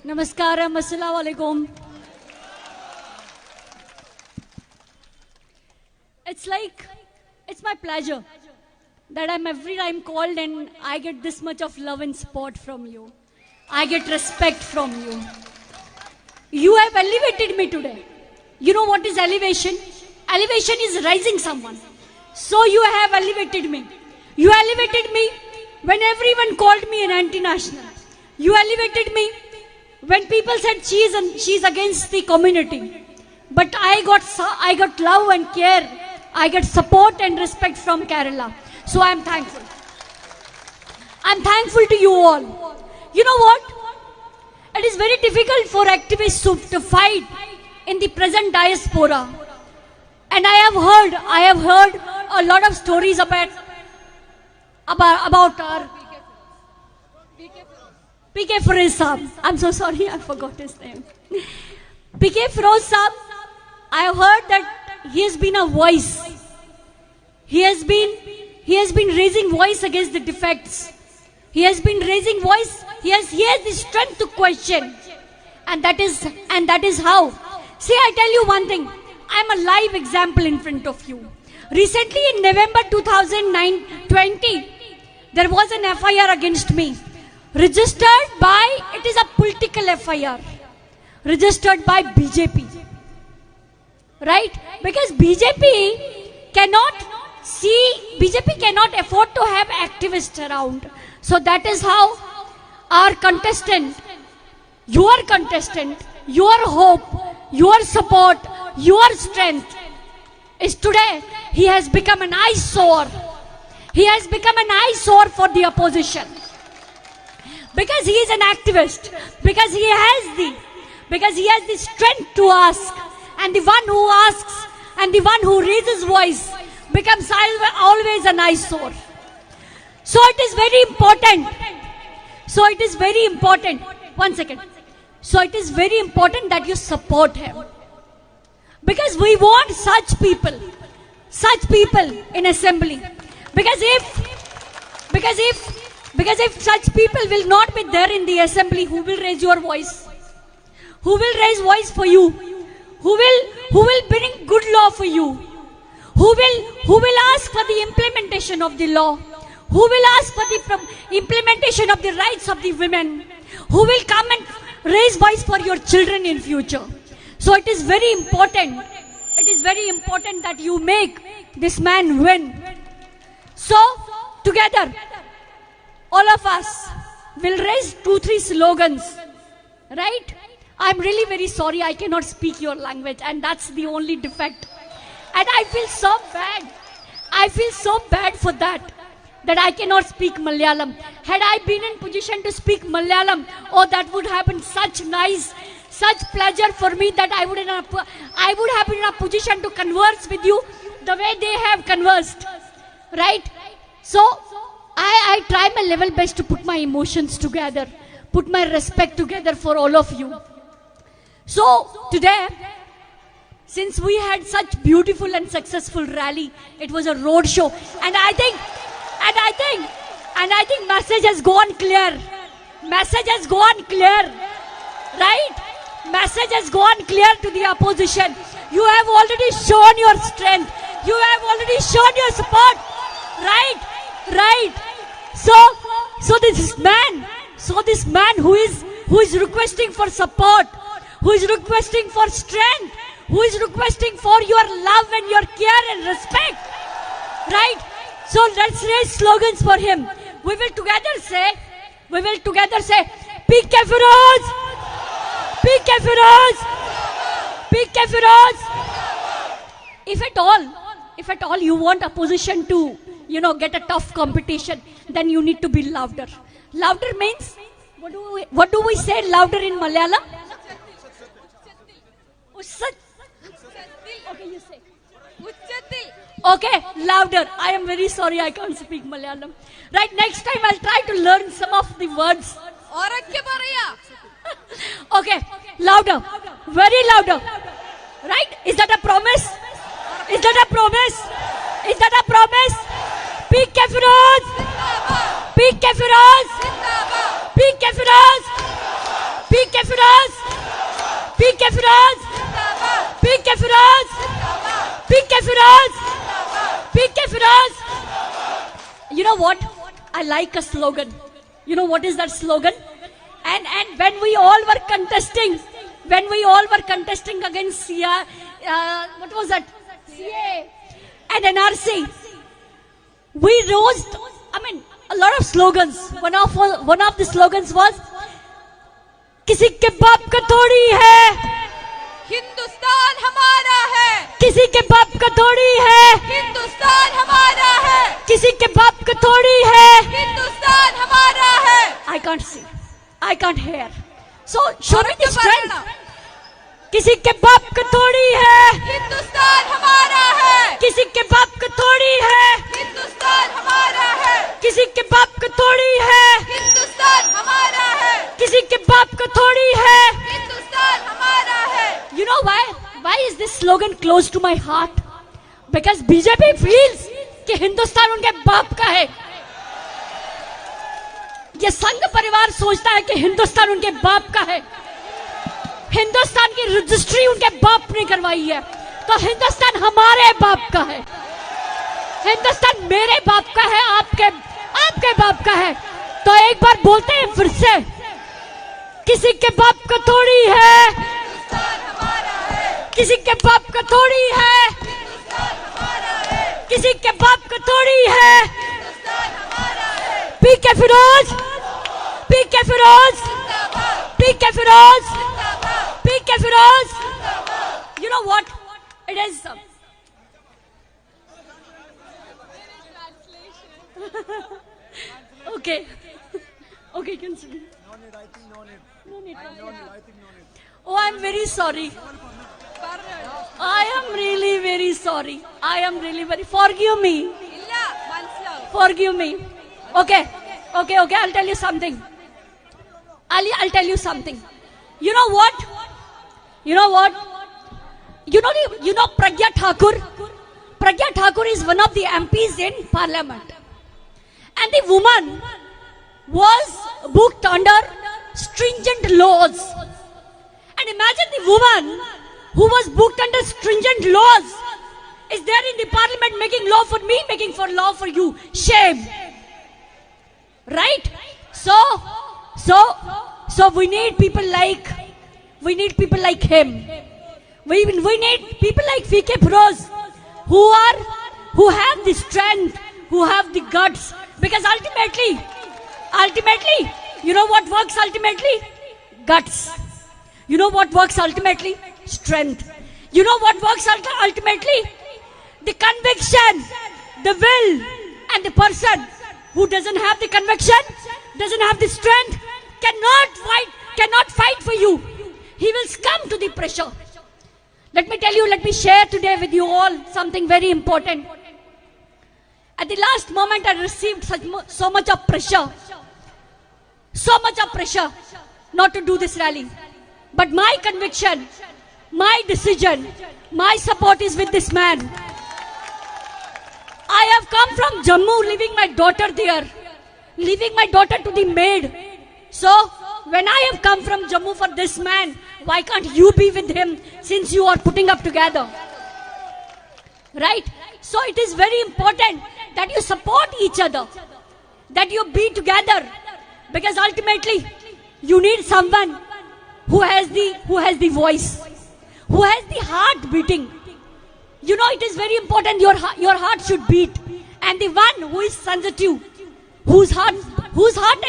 Namaskaram, Assalamu alaikum. It's my pleasure that I'm every time called and I get this much of love and support from you. I get respect from you. You have elevated me today. You know what is elevation? Elevation is rising someone. So you have elevated me. You elevated me when everyone called me an anti-national. You elevated me when people said she's against the community. But I got love and care. I get support and respect from Kerala. So I'm thankful. I'm thankful to you all. You know what? It is very difficult for activists to fight in the present diaspora. And I have heard a lot of stories about our PK Feroz Saab. I'm so sorry, I forgot his name. PK Feroz Saab, I have heard that he has been a voice. He has been raising voice against the defects. He has been raising voice. He has the strength to question. And that is how. See, I tell you one thing. I'm a live example in front of you. Recently in November 2020, there was an FIR against me. It is a political FIR. Registered by BJP. Right? Because BJP cannot afford to have activists around. So that is how our contestant, your hope, your support, your strength is today. He has become an eyesore. He has become an eyesore for the opposition. Because he is an activist. Because he has the strength to ask. And the one who asks and the one who raises voice becomes always an eyesore. So it is very important. One second. So it is very important that you support him. Because we want such people in assembly. Because if such people will not be there in the assembly, who will raise your voice? Who will raise voice for you? Who will bring good law for you? Who will ask for the implementation of the law? Who will ask for the implementation of the rights of the women? Who will come and raise voice for your children in future? So it is very important. It is very important that you make this man win. So together, all of us will raise 2-3 slogans. Right? I'm really very sorry I cannot speak your language, and that's the only defect. And I feel so bad. I feel so bad for that I cannot speak Malayalam. Had I been in position to speak Malayalam, that would have been such pleasure for me that I would have been in a position to converse with you the way they have conversed. Right? So, I try my level best to put my emotions together, put my respect together for all of you. So, today, since we had such beautiful and successful rally, it was a road show, and I think message has gone clear. Message has gone clear, right? Message has gone clear to the opposition. You have already shown your strength. You have already shown your support, right? So this man who is requesting for support, who is requesting for strength, who is requesting for your love and your care and respect, right? So let's raise slogans for him. We will together say, PK Feroz! PK Feroz! PK Feroz! If at all you want opposition to, get a tough competition, then you need to be louder. Louder means, what do we say louder in Malayalam? Okay, you say. Okay, louder. I am very sorry I can't speak Malayalam. Right, next time I'll try to learn some of the words. Okay, louder. Very louder. Right? Is that a promise? Is that a promise? Is that a promise? PK Feroz! PK Feroz! PK Feroz! PK Firoz, PK Firoz, PK Firoz, PK Firoz, PK Firoz. You know what? I like a slogan. You know what is that slogan? And when we all were contesting against what was that? CA and NRC, we rose. A lot of slogans. One of the slogans was, किसी के बाप का थोड़ी है हिंदुस्तान हमारा है, किसी के बाप का थोड़ी है हिंदुस्तान हमारा है, किसी के बाप का थोड़ी है हिंदुस्तान हमारा है. I can't see, I can't hear. So show me the strength. किसी के बाप का थोड़ी है हिंदुस्तान हमारा है, किसी के बाप का थोड़ी है हिंदुस्तान हमारा है, किसी के बाप का थोड़ी है हिंदुस्तान हमारा है, किसी के बाप का थोड़ी है. हिंदुस्तान हमारा है. You know why is this slogan close to my heart? Because BJP feels कि हिंदुस्तान उनके बाप का है. ये संघ परिवार सोचता है कि हिंदुस्तान उनके बाप का है. हिंदुस्तान की रजिस्ट्री उनके बाप ने करवाई है, तो हिंदुस्तान हमारे बाप का है. हिंदुस्तान मेरे बाप का है, आपके बाप का है. तो एक बार बोलते हैं फिर से, किसी के बाप का थोड़ी है, हिंदुस्तान हमारा है, किसी के बाप का थोड़ी है, हिंदुस्तान हमारा है, किसी के बाप का थोड़ी है. हिंदुस्तान हमारा है. PK Firoz, PK Firoz, जिंदाबाद, PK Firoz, जिंदाबाद, PK Firoz. जिंदाबाद. You know what? It is. Okay. Okay, you can see. No need. Oh, I'm very sorry. I am really very sorry. I am really very. Forgive me. ഇല്ല, മനസ്സിലാവും. Forgive me. Okay. I'll tell you something. I'll tell you something. You know what? You know Pragya Thakur? Pragya Thakur is one of the MPs in Parliament. And the woman was booked under stringent laws. And imagine the woman who was booked under stringent laws is there in the Parliament making law for me, making for law for you. Shame. Right? So we need people like him. We need people like VK Firoz who have the strength, who have the guts. Because ultimately, you know what works ultimately? Guts. You know what works ultimately? Strength. You know what works ultimately? The conviction, the will, and the person who doesn't have the conviction, doesn't have the strength, cannot fight for you. He will succumb to the pressure. Let me share today with you all something very important. At the last moment, I received so much of pressure not to do this rally. But my conviction, my decision, my support is with this man. I have come from Jammu, leaving my daughter there, leaving my daughter to the maid. So, when I have come from Jammu for this man, why can't you be with him since you are putting up together? Right? So, it is very important that you support each other, that you be together, because ultimately you need someone who has the voice, who has the heart beating. You know, it is very important your heart should beat, and the one who is sensitive, whose heart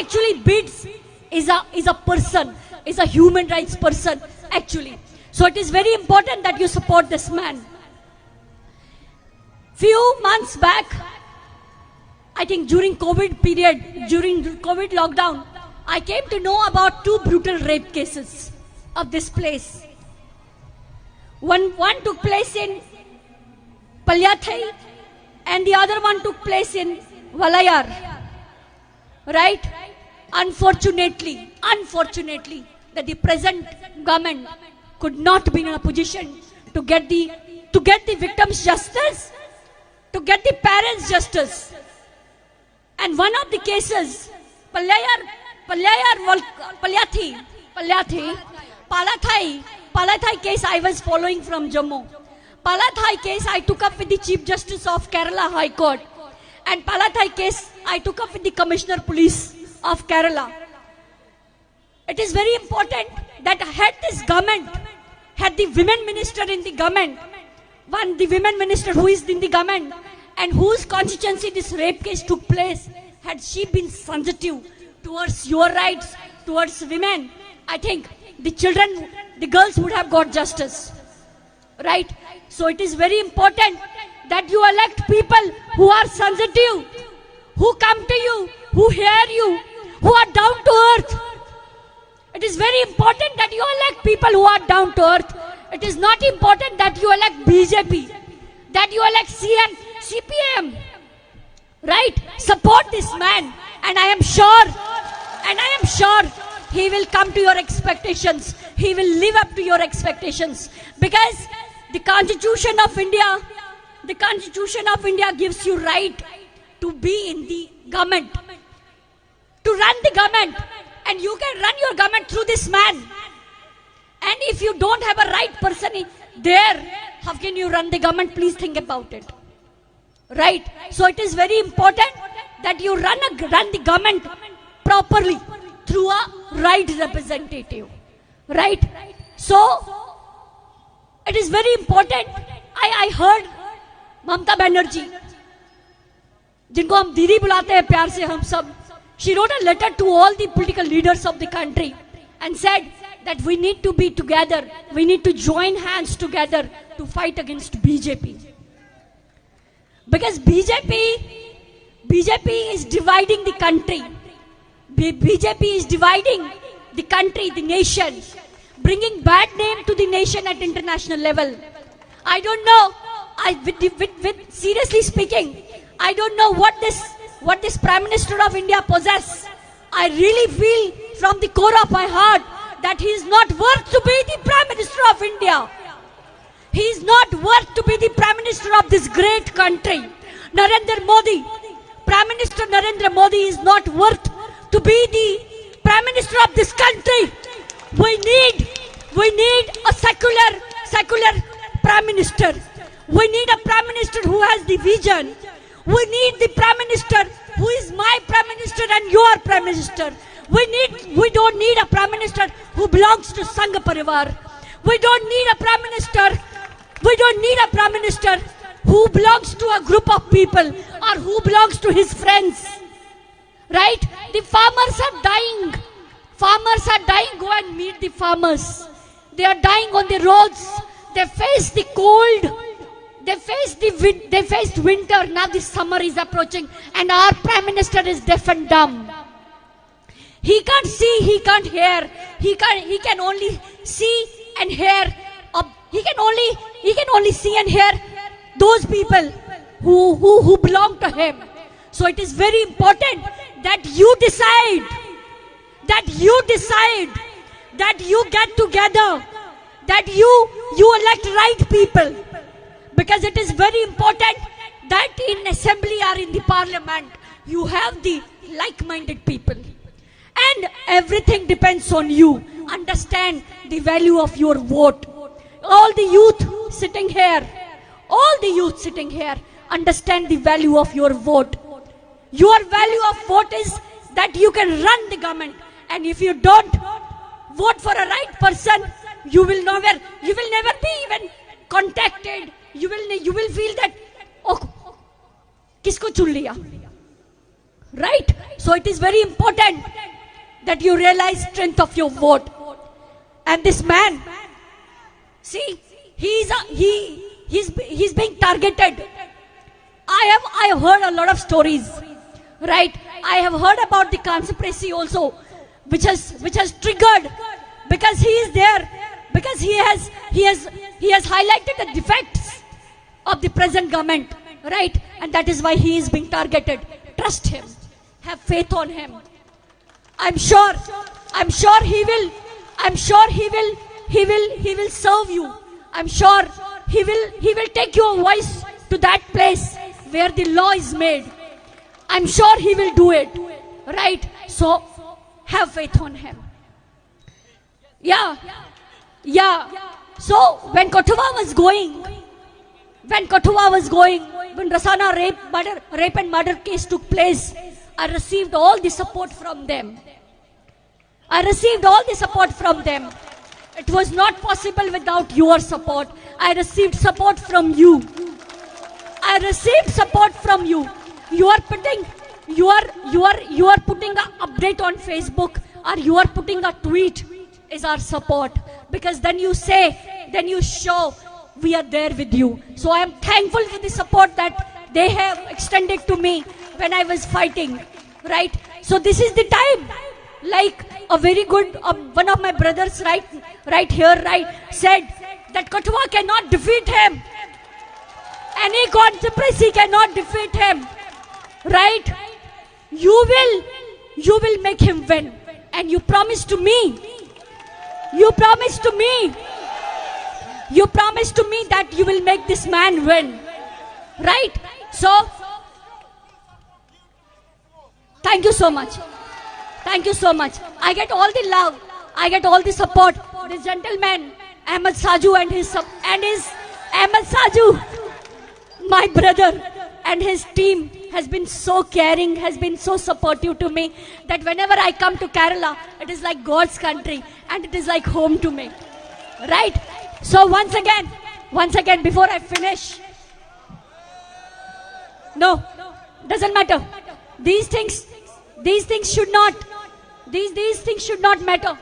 actually beats is a person, is a human rights person actually. So it is very important that you support this man. Few months back, I think during COVID period, during COVID lockdown, I came to know about 2 brutal rape cases of this place. One took place in Palyathai and the other one took place in Walayar. Right? Unfortunately, that the present government could not be in a position to get the victims justice, to get the parents justice. And one of the cases, Palyathai, Palyathi. Palathai case I was following from Jammu. Palathai case I took up with the Chief Justice of Kerala High Court. And Palathai case I took up with the Commissioner Police of Kerala. It is very important that had this government, had the women minister in the government, the women minister who is in the government and whose constituency this rape case took place, had she been sensitive towards your rights, towards women, I think the children, the girls would have got justice. Right? So it is very important that you elect people who are sensitive, who come to you, who hear you, who are down to earth. It is very important that you elect people who are down to earth. It is not important that you elect BJP, that you elect CPM. Right? Support this man, and I am sure he will come to your expectations. He will live up to your expectations, because the Constitution of India gives you right to be in the government, to run the government, and you can run your government through this man. And if you don't have a right person there, how can you run the government? Please think about it. Right? So it is very important that you run the government properly through a right representative. Right? So it is very important. I heard Mamata Banerjee, जिनको हम दीदी बुलाते हैं प्यार से हम सब, she wrote a letter to all the political leaders of the country and said that we need to be together, we need to join hands together to fight against BJP. Because BJP is dividing the country. BJP is dividing the country, the nation, bringing bad name to the nation at international level. I don't know, seriously speaking, I don't know what this Prime Minister of India possesses. I really feel from the core of my heart that he is not worth to be the Prime Minister of India. He is not worth to be the Prime Minister of this great country. Narendra Modi, Prime Minister Narendra Modi is not worth to be the Prime Minister of this country. We need a secular Prime Minister. We need a Prime Minister who has the vision. We need the Prime Minister who is my Prime Minister and your Prime Minister. We don't need a Prime Minister who belongs to Sangha Parivar. We don't need a Prime Minister who belongs to a group of people or who belongs to his friends. Right? The farmers are dying. Go and meet the farmers. They are dying on the roads. They face the cold. They faced winter. Now the summer is approaching, and our Prime Minister is deaf and dumb. He can't see, he can't hear. He can only see and hear. He can only see and hear those people who belong to him. So it is very important that you decide, that you get together, that you elect right people. Because it is very important that in assembly or in the parliament, you have the like-minded people. And everything depends on you. Understand the value of your vote. All the youth sitting here, understand the value of your vote. Your value of vote is that you can run the government. And if you don't vote for a right person, you will never be even contacted. You will feel that, oh, kisko chun liya? Right? So it is very important that you realize strength of your vote. And this man, see, he's being targeted. I have heard a lot of stories. Right? I have heard about the conspiracy also, which has triggered because he is there, because he has highlighted the defects of the present government, right? And that is why he is being targeted. Trust him. Have faith on him. I'm sure he will serve you. I'm sure he will take your voice to that place where the law is made. I'm sure he will do it. Right? So have faith on him. Yeah. Yeah. So when Kothua was going, when Rasana rape and murder case took place, I received all the support from them. It was not possible without your support. I received support from you. You are putting an update on Facebook, or you are putting a tweet is our support, because then you show we are there with you. So I am thankful for the support that they have extended to me when I was fighting, right? So this is the time, like a very good, one of my brothers right here said that Kothua cannot defeat him. Any conspiracy cannot defeat him, right? You will make him win. And you promised to me that you will make this man win, right? So, thank you so much. I get all the love, I get all the support. This gentleman, Ahmed Saju Ahmed Saju, my brother, and his team has been so caring, has been so supportive to me, that whenever I come to Kerala, it is like God's country and it is like home to me, right? So once again, before I finish, no, doesn't matter. These things should not matter.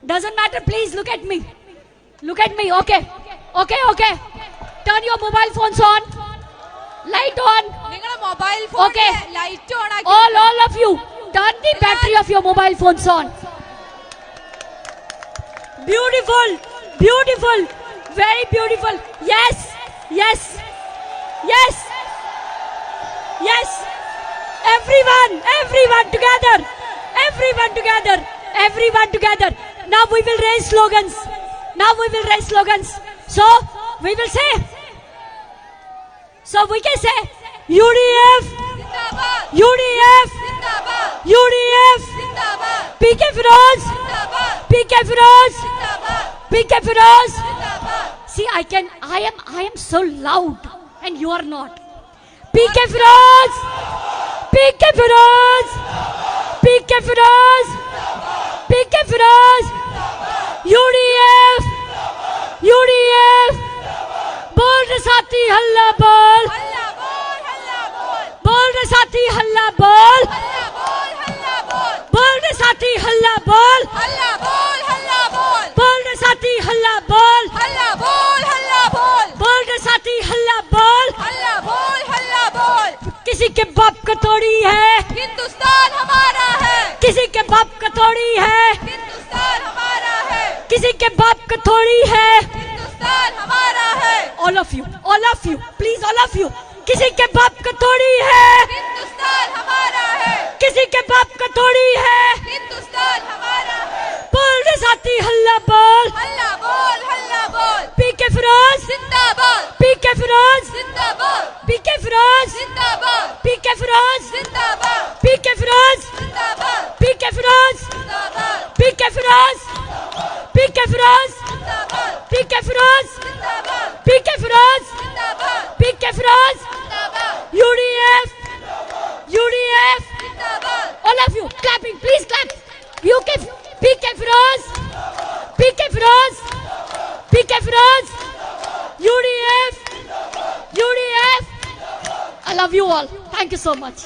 Doesn't matter. Please look at me. Okay. Turn your mobile phones on. Light on. നിങ്ങളുടെ mobile phone Okay. Light on ആക്കി All of you, turn the battery of your mobile phones on. Beautiful, very beautiful. Yes. Everyone together. Now we will raise slogans. So we can say UDF, zindabad zindabad PK Firoz, zindabad See, I am so loud and you are not. PK Firoz, UDF, बोल रे साथी हल्ला बोल, हल्ला बोल बोल रे साथी हल्ला बोल, हल्ला बोल बोल रे साथी हल्ला बोल, हल्ला बोल बोल रे साथी हल्ला बोल, हल्ला बोल बोल रे साथी हल्ला बोल। हल्ला बोल किसी के बाप का थोड़ी है, हिंदुस्तान हमारा है, किसी के बाप का थोड़ी है, हिंदुस्तान हमारा है, किसी के बाप का थोड़ी है। हिंदुस्तान हमारा है, All of you, please all of you, किसी के बाप का थोड़ी है, हिंदुस्तान हमारा है, किसी के बाप का थोड़ी है। हिंदुस्तान हमारा है, बोल रे साथी हल्ला बोल, हल्ला बोल PK Firoz, जिंदाबाद PK Firoz, जिंदाबाद PK Firoz, जिंदाबाद PK Firoz, जिंदाबाद PK Firoz, जिंदाबाद PK Firoz, जिंदाबाद PK Firoz, PK Firoz, जिंदाबाद PK Firoz, जिंदाबाद PK Firoz, जिंदाबाद PK Firoz, जिंदाबाद UDF, जिंदाबाद all of you clapping, please clap. PK Firoz, UDF. I love you all. Thank you so much.